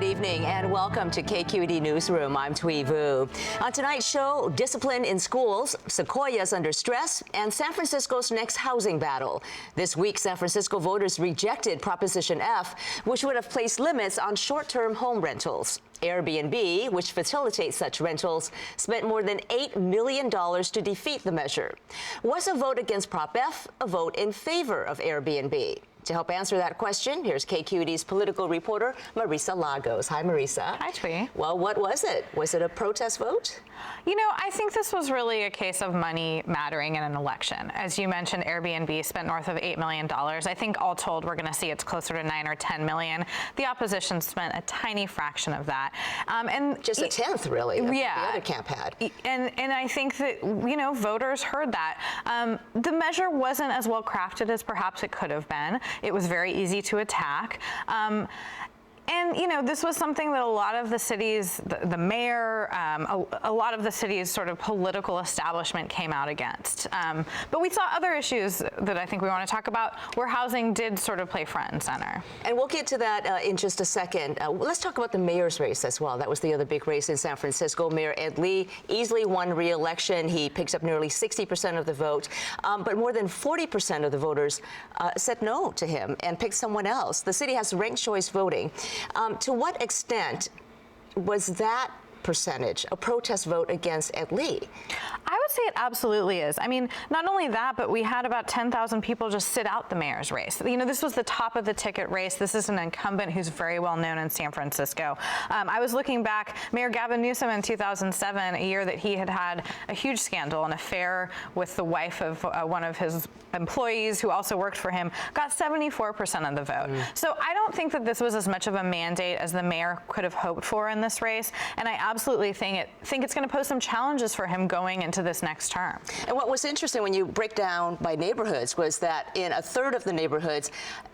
Good evening and welcome to KQED Newsroom. I'm Thuy Vu. On tonight's show, discipline in schools, Sequoias under stress, and San Francisco's next housing battle. This week, San Francisco voters rejected Proposition F, which would have placed limits on short-term home rentals. Airbnb, which facilitates such rentals, spent more than $8 million to defeat the measure. Was a vote against Prop F a vote in favor of Airbnb? To help answer that question, here's KQED's political reporter, Marisa Lagos. Hi, Marisa. Hi, Thuy. Well, what was it? Was it a protest vote? You know, I think this was really a case of money mattering in an election. As you mentioned, Airbnb spent north of $8 million. I think all told, we're going to see it's closer to 9 or 10 million. The opposition spent a tiny fraction of that. And just a tenth, really, of the other camp had. And I think that, you know, voters heard that. The measure wasn't as well crafted as perhaps it could have been. It was very easy to attack. And, you know, this was something that a lot of the cities, the mayor, a lot of the city's sort of political establishment came out against. But we saw other issues that I think we want to talk about where housing did sort of play front and center. And we'll get to that in just a second. Let's talk about the mayor's race as well. That was the other big race in San Francisco. Mayor Ed Lee easily won re-election. He picks up nearly 60% of the vote. But more than 40% of the voters said no to him and picked someone else. The city has ranked choice voting. To what extent was that percentage a protest vote against Ed Lee? I would say it absolutely is. I mean, not only that, but we had about 10,000 people just sit out the mayor's race. You know, this was the top of the ticket race. This is an incumbent who's very well known in San Francisco. I was looking back, Mayor Gavin Newsom in 2007, a year that he had had a huge scandal, an affair with the wife of one of his employees who also worked for him, got 74% of the vote. So I don't think that this was as much of a mandate as the mayor could have hoped for in this race. And I absolutely think it's going to pose some challenges for him going into this next term. And what was interesting when you break down by neighborhoods was that in a third of the neighborhoods,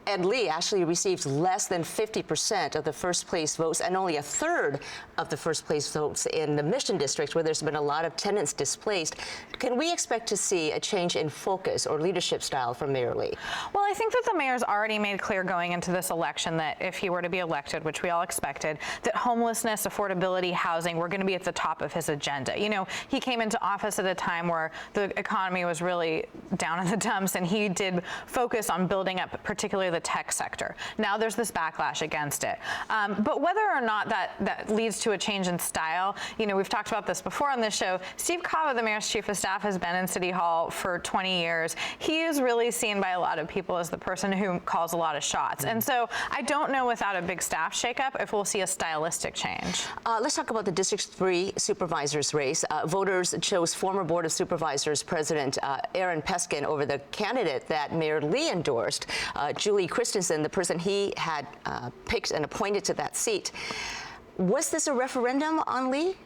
Ed Lee actually received less than 50% of the first place votes and only a third of the first place votes in the Mission District, where there's been a lot of tenants displaced. Can we expect to see a change in focus or leadership style from Mayor Lee? Well, I think that the mayor's already made clear going into this election that if he were to be elected, which we all expected, that homelessness, affordability, housing were going to be at the top of his agenda. You know, he came into office at a time where the economy was really down in the dumps, and he did focus on building up particularly the tech sector. Now there's this backlash against it. But whether or not that leads to a change in style, you know, we've talked about this before on this show. Steve Cava, the mayor's chief of staff, has been in City Hall for 20 years. He is really seen by a lot of people as the person who calls a lot of shots. And so I don't know, without a big staff shakeup, if we'll see a stylistic change. Let's talk about the District 3 supervisors race. Voters chose former Board of Supervisors President Aaron Peskin over the candidate that Mayor Lee endorsed, Julie Christensen, the person he had picked and appointed to that seat. Was this a referendum on Lee?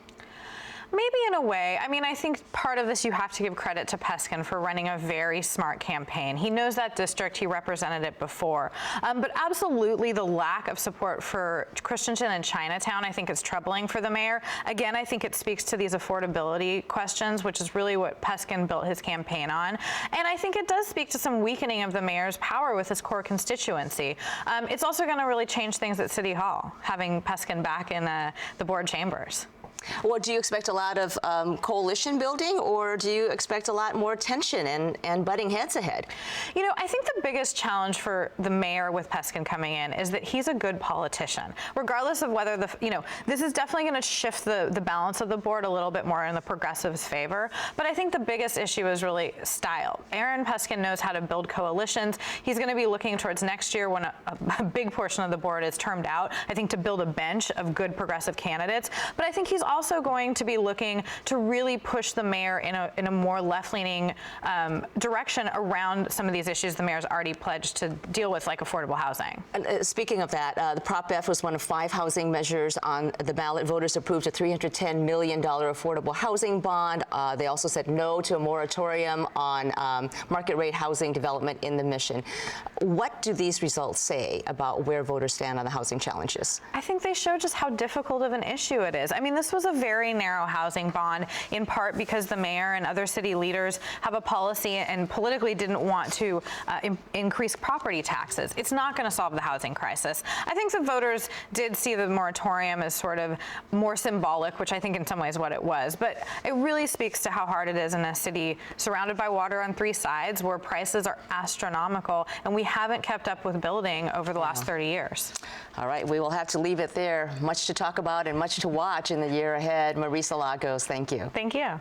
Maybe in a way. I mean, I think part of this you have to give credit to Peskin for running a very smart campaign. He knows that district. He represented it before. But absolutely the lack of support for Christensen and Chinatown, I think, is troubling for the mayor. Again, I think it speaks to these affordability questions, which is really what Peskin built his campaign on. And I think it does speak to some weakening of the mayor's power with his core constituency. It's also going to really change things at City Hall, having Peskin back in the board chambers. Well, do you expect a lot of coalition building, or do you expect a lot more tension and butting heads ahead? You know, I think the biggest challenge for the mayor with Peskin coming in is that he's a good politician, regardless of whether this is definitely going to shift the balance of the board a little bit more in the progressives' favor. But I think the biggest issue is really style. Aaron Peskin knows how to build coalitions. He's going to be looking towards next year when a big portion of the board is termed out, I think, to build a bench of good progressive candidates. But I think he's also going to be looking to really push the mayor in a more left-leaning direction around some of these issues the mayor's already pledged to deal with, like affordable housing. And speaking of that, the Prop F was one of 5 housing measures on the ballot. Voters approved a $310 million affordable housing bond. They also said no to a moratorium on market rate housing development in the Mission. What do these results say about where voters stand on the housing challenges? I think they show just how difficult of an issue it is. I mean, this was was a very narrow housing bond, in part because the mayor and other city leaders have a policy and politically didn't want to increase property taxes. It's not going to solve the housing crisis. I think the voters did see the moratorium as sort of more symbolic, which I think in some ways what it was, but it really speaks to how hard it is in a city surrounded by water on three sides where prices are astronomical and we haven't kept up with building over the last 30 years. All right, we will have to leave it there. Much to talk about and much to watch in the year ahead. Marisa Lagos, thank you. Thank you.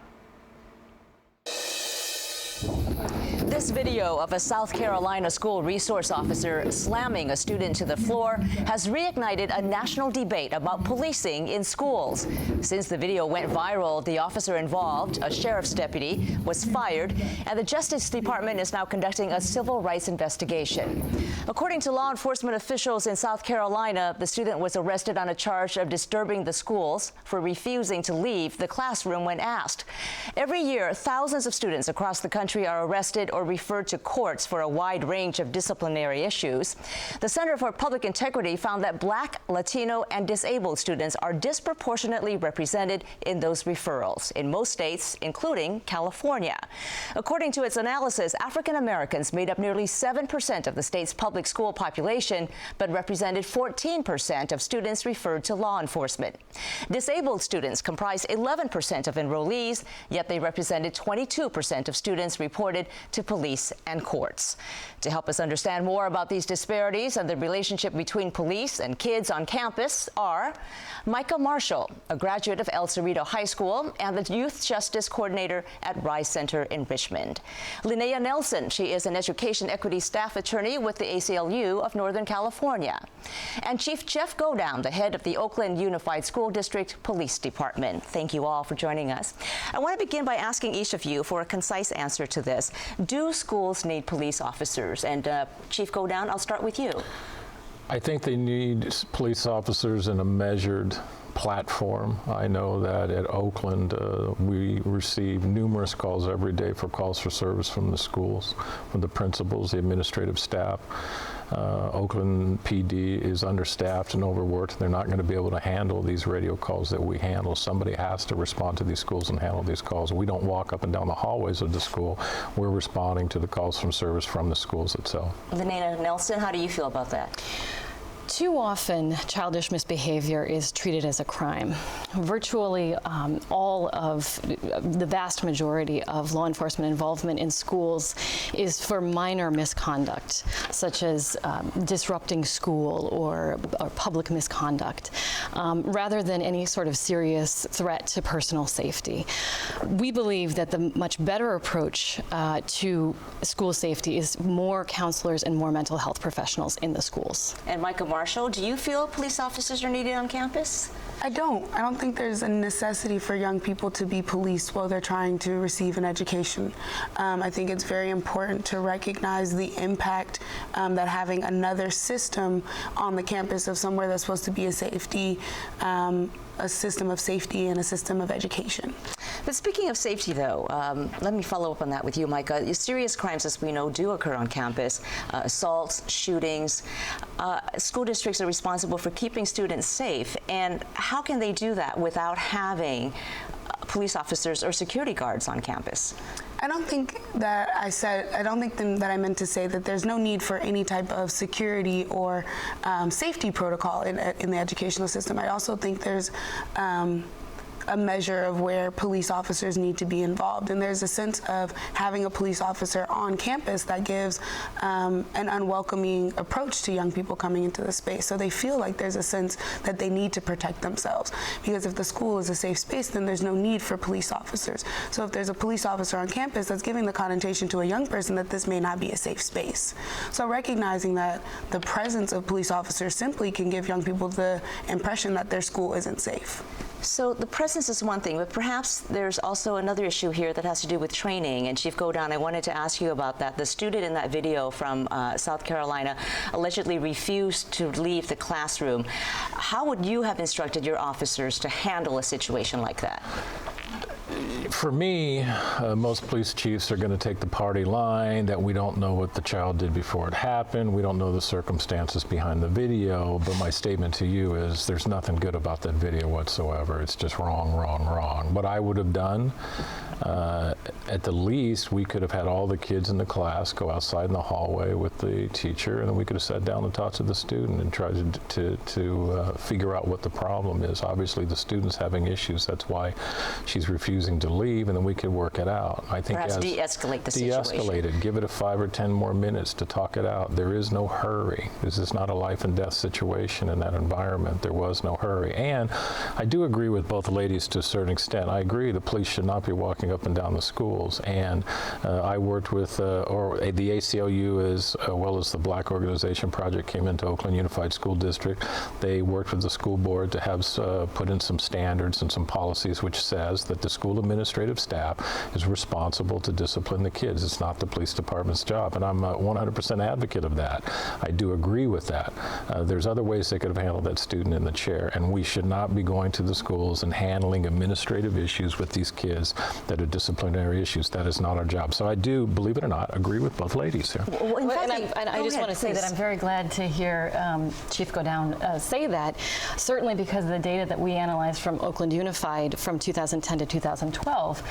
This video of a South Carolina school resource officer slamming a student to the floor has reignited a national debate about policing in schools. Since the video went viral, the officer involved, a sheriff's deputy, was fired, and the Justice Department is now conducting a civil rights investigation. According to law enforcement officials in South Carolina, the student was arrested on a charge of disturbing the schools for refusing to leave the classroom when asked. Every year, thousands of students across the country are arrested or referred to courts for a wide range of disciplinary issues. The Center for Public Integrity found that Black, Latino, and disabled students are disproportionately represented in those referrals in most states, including California. According to its analysis, African Americans made up nearly 7% of the state's public school population, but represented 14% of students referred to law enforcement. Disabled students comprised 11% of enrollees, yet they represented 22% of students reported to police and courts. To help us understand more about these disparities and the relationship between police and kids on campus are Maaika Marshall, a graduate of El Cerrito High School and the Youth Justice Coordinator at RYSE Center in Richmond. Linnea Nelson, she is an education equity staff attorney with the ACLU of Northern California. And Chief Jeff Godown, the head of the Oakland Unified School District Police Department. Thank you all for joining us. I want to begin by asking each of you for a concise answer to this. Do schools need police officers? And Chief Godown, I'll start with you. I think they need police officers in a measured platform. I know that at Oakland, we receive numerous calls every day for calls for service from the schools, from the principals, the administrative staff. Oakland PD is understaffed and overworked. They're not going to be able to handle these radio calls that we handle. Somebody has to respond to these schools and handle these calls. We don't walk up and down the hallways of the school. We're responding to the calls from service from the schools itself. Linnea Nelson, how do you feel about that? Too often, childish misbehavior is treated as a crime. Virtually all of the vast majority of law enforcement involvement in schools is for minor misconduct, such as disrupting school or public misconduct, rather than any sort of serious threat to personal safety. We believe that the much better approach to school safety is more counselors and more mental health professionals in the schools. And Maaika Marshall, do you feel police officers are needed on campus? I don't think there's a necessity for young people to be policed while they're trying to receive an education. I think it's very important to recognize the impact that having another system on the campus of somewhere that's supposed to be a safety, a system of safety and a system of education. But speaking of safety, though, let me follow up on that with you, Maaika. Serious crimes, as we know, do occur on campus. Assaults, shootings. School districts are responsible for keeping students safe. And how can they do that without having police officers or security guards on campus? I don't think that I meant to say that there's no need for any type of security or safety protocol in the educational system. I also think there's a measure of where police officers need to be involved. And there's a sense of having a police officer on campus that gives an unwelcoming approach to young people coming into the space. So they feel like there's a sense that they need to protect themselves. Because if the school is a safe space, then there's no need for police officers. So if there's a police officer on campus, that's giving the connotation to a young person that this may not be a safe space. So recognizing that the presence of police officers simply can give young people the impression that their school isn't safe. So the presence is one thing, but perhaps there's also another issue here that has to do with training. And Chief Godown, I wanted to ask you about that. The student in that video from South Carolina allegedly refused to leave the classroom. How would you have instructed your officers to handle a situation like that? for me, most police chiefs are going to take the party line that we don't know what the child did before it happened. We don't know the circumstances behind the video. But my statement to you is there's nothing good about that video whatsoever. It's just wrong, wrong, wrong. What I would have done, at the least, we could have had all the kids in the class go outside in the hallway with the teacher, and then we could have sat down and talked to the student and tried to figure out what the problem is. Obviously, the student's having issues. That's why she's refusing to leave, and then we could work it out. I think perhaps de-escalate the situation. De-escalate it. Give it 5 or 10 more minutes to talk it out. There is no hurry. This is not a life and death situation in that environment. There was no hurry. And I do agree with both ladies to a certain extent. I agree the police should not be walking up and down the schools. And I worked with, the ACLU as well as the Black Organization Project came into Oakland Unified School District. They worked with the school board to have put in some standards and some policies which says that the school administrative staff is responsible to discipline the kids. It's not the police department's job, and I'm a 100% advocate of that. I do agree with that. There's other ways they could have handled that student in the chair, and we should not be going to the schools and handling administrative issues with these kids that are disciplinary issues. That is not our job. So I do, believe it or not, agree with both ladies here. Well, in fact, I just want to say that I'm very glad to hear Chief Godown say that, certainly because the data that we analyzed from Oakland Unified from 2010 to 2012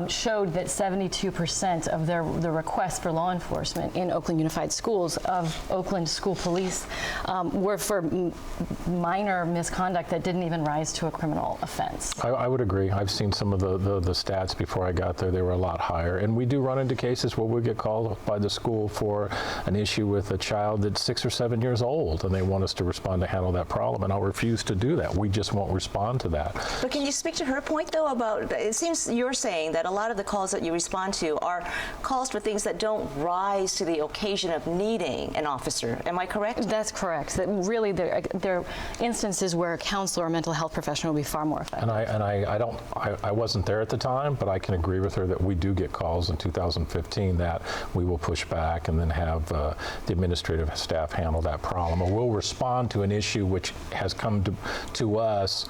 showed that 72% of the requests for law enforcement in Oakland Unified Schools of Oakland school police were for minor misconduct that didn't even rise to a criminal offense. I would agree. I've seen some of the stats before I got there. They were a lot higher. And we do run into cases where we get called by the school for an issue with a child that's 6 or 7 years old, and they want us to respond to handle that problem, and I'll refuse to do that. We just won't respond to that. But can you speak to her point, though, about, it seems you're saying that a lot of the calls that you respond to are calls for things that don't rise to the occasion of needing an officer. Am I correct? That's correct. That really, there are instances where a counselor or mental health professional will be far more effective. And I wasn't there at the time, but I can agree with her that we do get calls in 2015 that we will push back and then have the administrative staff handle that problem, or we'll respond to an issue which has come to us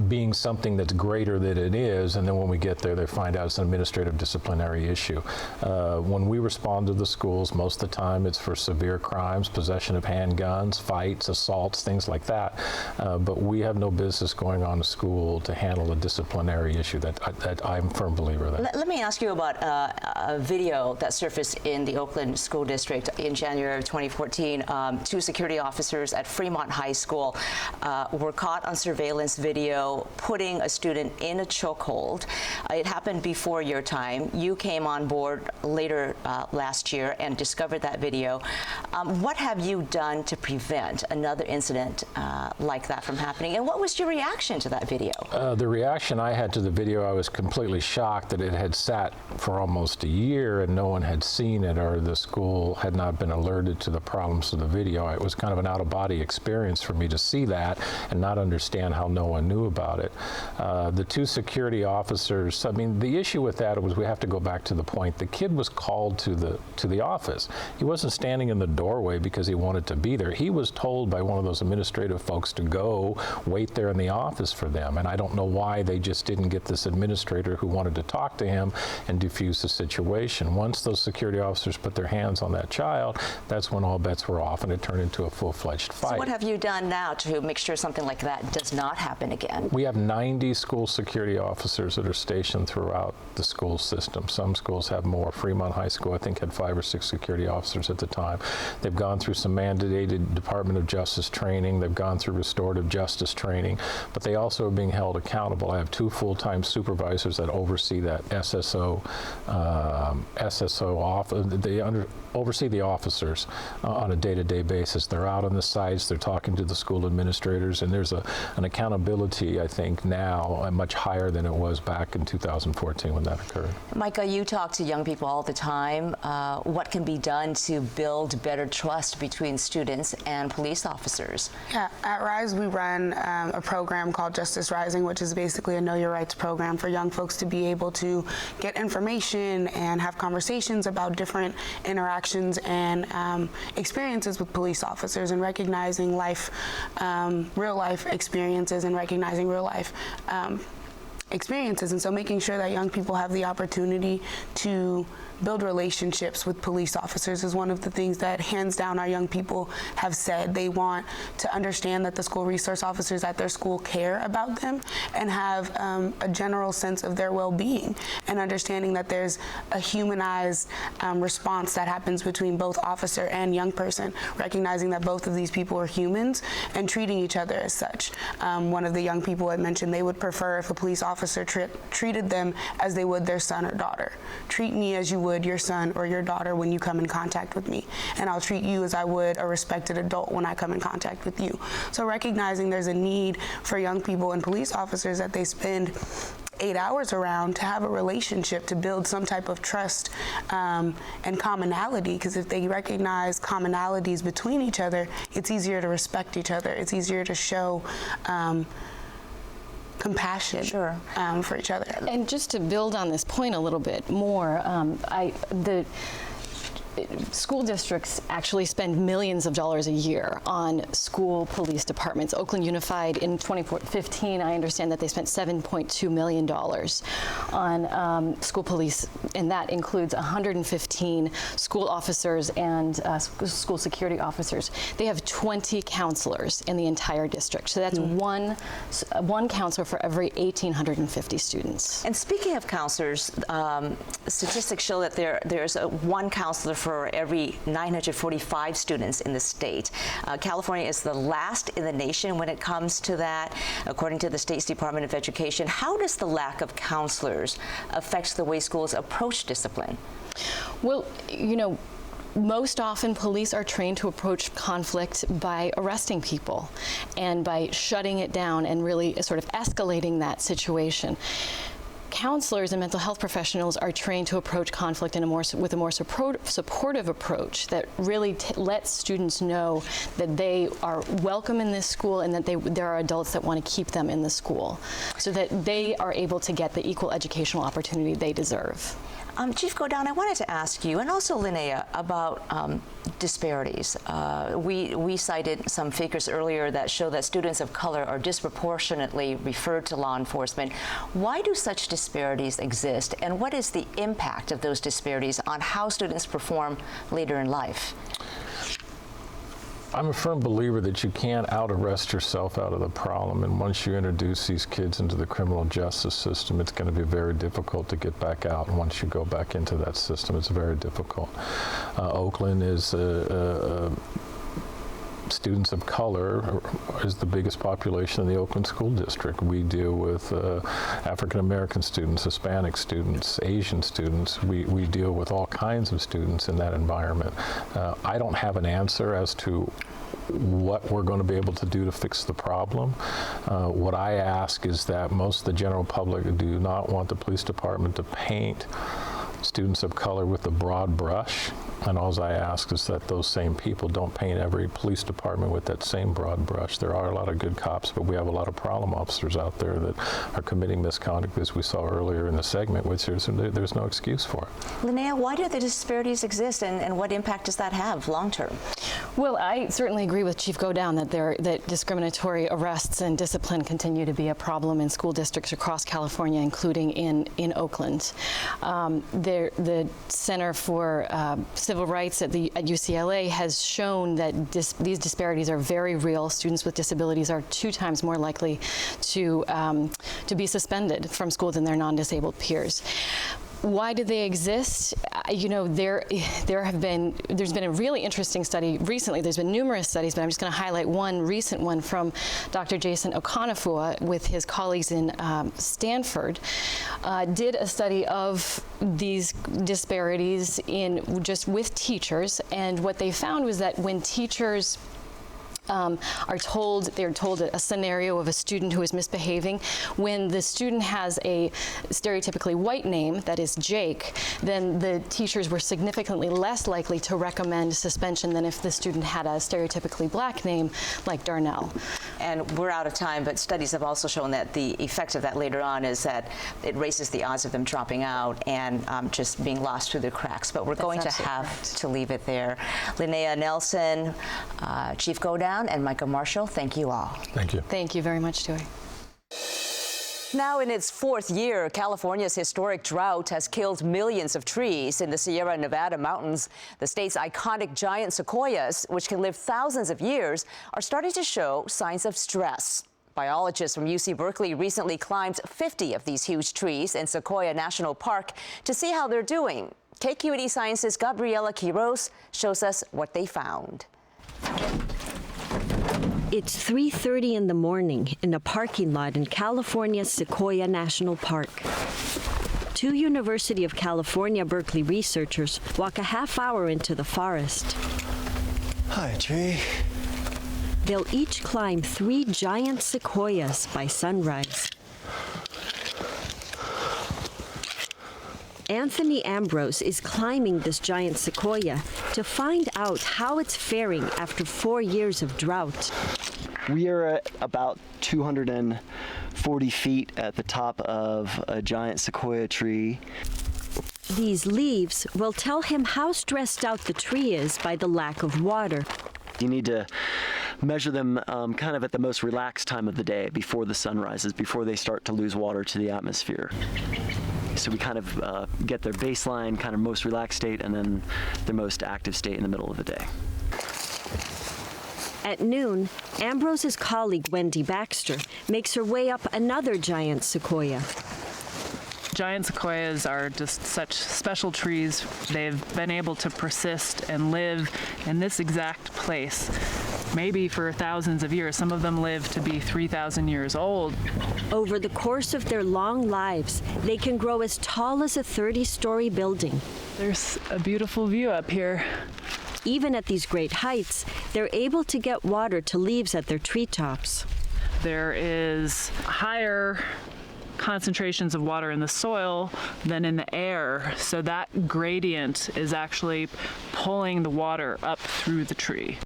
being something that's greater than it is, and then when we get there, they find out it's an administrative disciplinary issue. When we respond to the schools, most of the time it's for severe crimes, possession of handguns, fights, assaults, things like that. But we have no business going on to school to handle a disciplinary issue. That I'm a firm believer of that. Let me ask you about a video that surfaced in the Oakland School District in January of 2014. 2 security officers at Fremont High School were caught on surveillance video putting a student in a chokehold. It happened before your time. You came on board later last year and discovered that video. What have you done to prevent another incident like that from happening? And what was your reaction to that video? The reaction I had to the video, I was completely shocked that it had sat for almost a year and no one had seen it, or the school had not been alerted to the problems of the video. It was kind of an out-of-body experience for me to see that and not understand how no one knew about it. The 2 security officers, I mean, the issue with that was, we have to go back to the point, the kid was called to the office. He wasn't standing in the doorway because he wanted to be there. He was told by one of those administrative folks to go wait there in the office for them, and I don't know why they just didn't get this administrator who wanted to talk to him and defuse the situation. Once those security officers put their hands on that child, that's when all bets were off and it turned into a full-fledged fight. So what have you done now to make sure something like that does not happen again? We have 90 school security officers that are stationed throughout the school system. Some schools have more. Fremont High School, I think, had 5 or 6 security officers at the time. They've gone through some mandated Department of Justice training. They've gone through restorative justice training, but they also are being held accountable. I have 2 full-time supervisors that oversee that SSO office. They oversee the officers on a day-to-day basis. They're out on the sites, they're talking to the school administrators, and there's an accountability, I think, now much higher than it was back in 2014 when that occurred. Maaika, you talk to young people all the time. What can be done to build better trust between students and police officers? Yeah, at RYSE we run a program called Justice Rising, which is basically a Know Your Rights program for young folks to be able to get information and have conversations about different interactions and experiences with police officers, and recognizing real life experiences and recognizing real life experiences. And so making sure that young people have the opportunity to build relationships with police officers is one of the things that hands down our young people have said. They want to understand that the school resource officers at their school care about them and have a general sense of their well-being, and understanding that there's a humanized response that happens between both officer and young person, recognizing that both of these people are humans and treating each other as such. One of the young people had mentioned they would prefer if a police officer treated them as they would their son or daughter. Treat me as you would your son or your daughter when you come in contact with me, and I'll treat you as I would a respected adult when I come in contact with you. So recognizing there's a need for young people and police officers that they spend 8 hours around to have a relationship, to build some type of trust and commonality, because if they recognize commonalities between each other, it's easier to respect each other. It's easier to show compassion for each other. And just to build on this point a little bit more, the school districts actually spend millions of dollars a year on school police departments. Oakland Unified in 2015, I understand that they spent $7.2 million on school police, and that includes 115 school officers and school security officers. They have 20 counselors in the entire district. So that's one counselor for every 1,850 students. And speaking of counselors, statistics show that there's one counselor for every 945 students in the state. California is the last in the nation when it comes to that, according to the state's Department of Education. How does the lack of counselors affect the way schools approach discipline? Well, you know, most often police are trained to approach conflict by arresting people and by shutting it down and really sort of escalating that situation. Counselors and mental health professionals are trained to approach conflict with a more supportive approach that really lets students know that they are welcome in this school and that there are adults that want to keep them in the school, so that they are able to get the equal educational opportunity they deserve. Chief Godown, I wanted to ask you, and also Linnea, about disparities. We cited some figures earlier that show that students of color are disproportionately referred to law enforcement. Why do such disparities exist, and what is the impact of those disparities on how students perform later in life? I'm a firm believer that you can't out-arrest yourself out of the problem, and once you introduce these kids into the criminal justice system, it's going to be very difficult to get back out. And once you go back into that system, it's very difficult. Oakland is students of color is the biggest population in the Oakland School District. We deal with African American students, Hispanic students, Asian students. We deal with all kinds of students in that environment. I don't have an answer as to what we're going to be able to do to fix the problem. What I ask is that most of the general public do not want the police department to paint students of color with a broad brush, and all I ask is that those same people don't paint every police department with that same broad brush. There are a lot of good cops, but we have a lot of problem officers out there that are committing misconduct, as we saw earlier in the segment, which there's no excuse for it. Linnea, why do the disparities exist, and what impact does that have long term? Well, I certainly agree with Chief Godown that discriminatory arrests and discipline continue to be a problem in school districts across California, including in Oakland. The Center for Civil Rights at UCLA has shown that these disparities are very real. Students with disabilities are 2 times more likely to be suspended from school than their non-disabled peers. Why do they exist? You know, there's been a really interesting study recently. There's been numerous studies, but I'm just going to highlight one recent one from Dr. Jason Okonafua with his colleagues in Stanford. Did a study of these disparities with teachers, and what they found was that when teachers they're told a scenario of a student who is misbehaving. When the student has a stereotypically white name, that is Jake, then the teachers were significantly less likely to recommend suspension than if the student had a stereotypically black name, like Darnell. And we're out of time, but studies have also shown that the effect of that later on is that it raises the odds of them dropping out and just being lost through the cracks. But we're going to have to leave it there. Linnea Nelson, Chief Godown, and Maaika Marshall, thank you all. Thank you. Thank you very much, Thuy. Now in its fourth year, California's historic drought has killed millions of trees in the Sierra Nevada mountains. The state's iconic giant sequoias, which can live thousands of years, are starting to show signs of stress. Biologists from UC Berkeley recently climbed 50 of these huge trees in Sequoia National Park to see how they're doing. KQED Science's Gabriela Quiroz shows us what they found. It's 3:30 in the morning in a parking lot in California's Sequoia National Park. Two University of California, Berkeley researchers walk a half hour into the forest. Hi, tree. They'll each climb 3 giant sequoias by sunrise. Anthony Ambrose is climbing this giant sequoia to find out how it's faring after 4 years of drought. We are at about 240 feet at the top of a giant sequoia tree. These leaves will tell him how stressed out the tree is by the lack of water. You need to measure them kind of at the most relaxed time of the day, before the sun rises, before they start to lose water to the atmosphere. So we kind of get their baseline, kind of most relaxed state, and then their most active state in the middle of the day. At noon, Ambrose's colleague Wendy Baxter makes her way up another giant sequoia. Giant sequoias are just such special trees. They've been able to persist and live in this exact place, maybe for thousands of years. Some of them live to be 3,000 years old. Over the course of their long lives, they can grow as tall as a 30-story building. There's a beautiful view up here. Even at these great heights, they're able to get water to leaves at their treetops. There is higher concentrations of water in the soil than in the air, so that gradient is actually pulling the water up through the tree.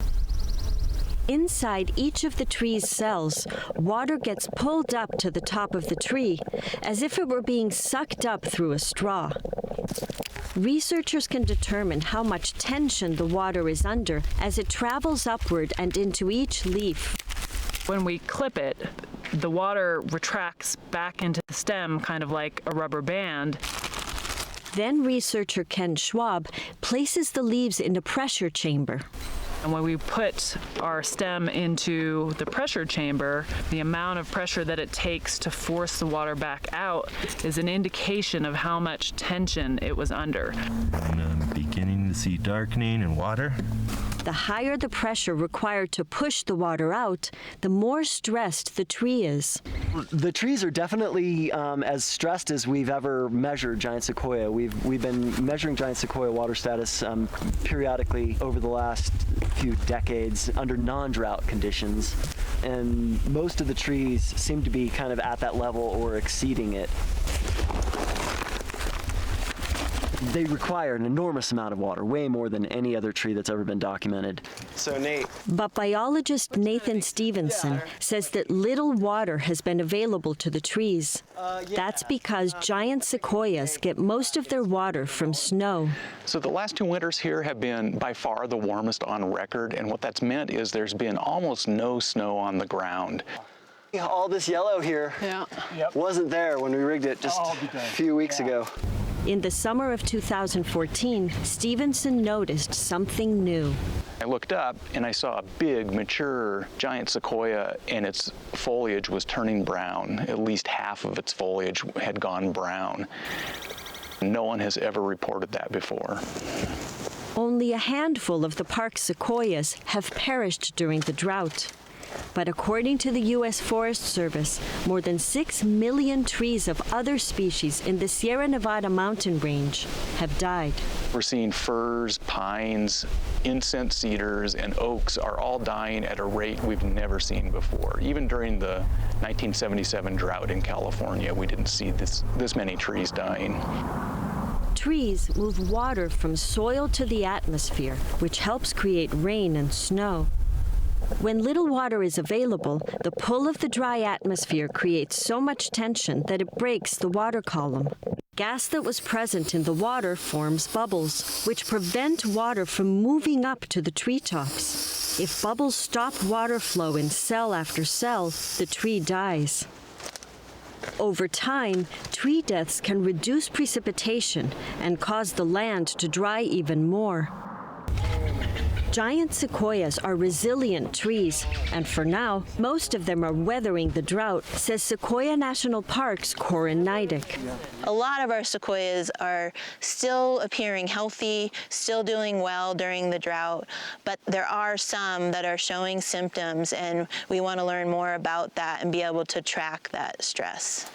Inside each of the tree's cells, water gets pulled up to the top of the tree as if it were being sucked up through a straw. Researchers can determine how much tension the water is under as it travels upward and into each leaf. When we clip it, the water retracts back into the stem, kind of like a rubber band. Then researcher Ken Schwab places the leaves in a pressure chamber. And when we put our stem into the pressure chamber, the amount of pressure that it takes to force the water back out is an indication of how much tension it was under. I'm beginning to see darkening in water. The higher the pressure required to push the water out, the more stressed the tree is. The trees are definitely as stressed as we've ever measured giant sequoia. We've been measuring giant sequoia water status periodically over the last few decades under non-drought conditions, and most of the trees seem to be kind of at that level or exceeding it. They require an enormous amount of water, way more than any other tree that's ever been documented. So Nate. But biologist Nathan Stevenson says that little water has been available to the trees. That's because giant sequoias get most of their water from snow. So the last 2 winters here have been by far the warmest on record, and what that's meant is there's been almost no snow on the ground. All this yellow here wasn't there when we rigged it just a few weeks ago. In the summer of 2014, Stevenson noticed something new. I looked up and I saw a big, mature giant sequoia, and its foliage was turning brown. At least half of its foliage had gone brown. No one has ever reported that before. Only a handful of the park's sequoias have perished during the drought. But according to the U.S. Forest Service, more than 6 million trees of other species in the Sierra Nevada mountain range have died. We're seeing firs, pines, incense cedars, and oaks are all dying at a rate we've never seen before. Even during the 1977 drought in California, we didn't see this many trees dying. Trees move water from soil to the atmosphere, which helps create rain and snow. When little water is available, the pull of the dry atmosphere creates so much tension that it breaks the water column. Gas that was present in the water forms bubbles, which prevent water from moving up to the treetops. If bubbles stop water flow in cell after cell, the tree dies. Over time, tree deaths can reduce precipitation and cause the land to dry even more. Giant sequoias are resilient trees, and for now, most of them are weathering the drought, says Sequoia National Park's Corin Neidick. A lot of our sequoias are still appearing healthy, still doing well during the drought, but there are some that are showing symptoms, and we want to learn more about that and be able to track that stress.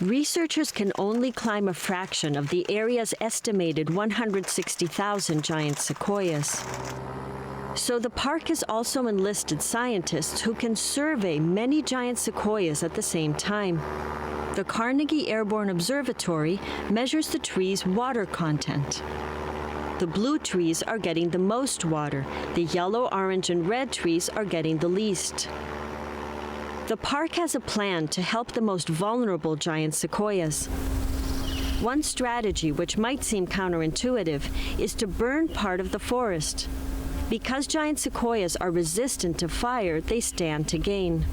Researchers can only climb a fraction of the area's estimated 160,000 giant sequoias. So the park has also enlisted scientists who can survey many giant sequoias at the same time. The Carnegie Airborne Observatory measures the trees' water content. The blue trees are getting the most water. The yellow, orange, and red trees are getting the least. The park has a plan to help the most vulnerable giant sequoias. One strategy, which might seem counterintuitive, is to burn part of the forest. Because giant sequoias are resistant to fire, they stand to gain.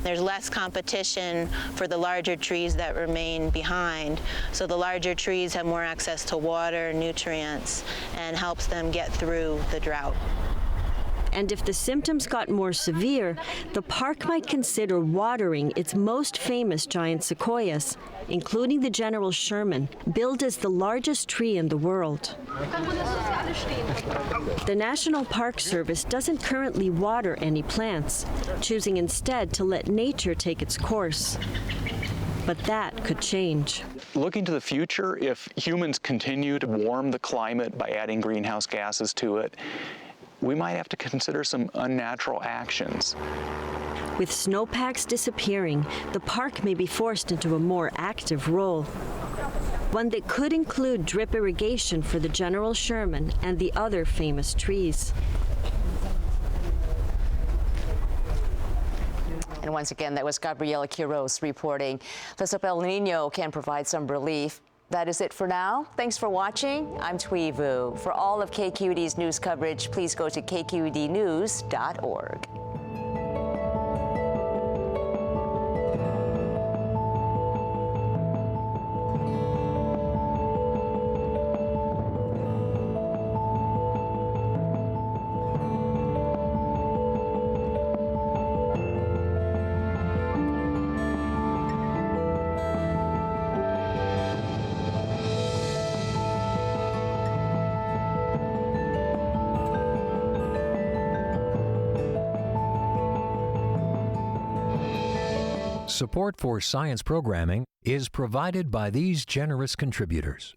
There's less competition for the larger trees that remain behind, so the larger trees have more access to water and nutrients and helps them get through the drought. And if the symptoms got more severe, the park might consider watering its most famous giant sequoias, including the General Sherman, billed as the largest tree in the world. The National Park Service doesn't currently water any plants, choosing instead to let nature take its course. But that could change. Looking to the future, if humans continue to warm the climate by adding greenhouse gases to it, we might have to consider some unnatural actions. With snowpacks disappearing, the park may be forced into a more active role. One that could include drip irrigation for the General Sherman and the other famous trees. And once again, that was Gabriela Quiroz reporting. Let's hope El Nino can provide some relief. That is it for now. Thanks for watching. I'm Thuy Vu. For all of KQED's news coverage, please go to kqednews.org. Support for science programming is provided by these generous contributors.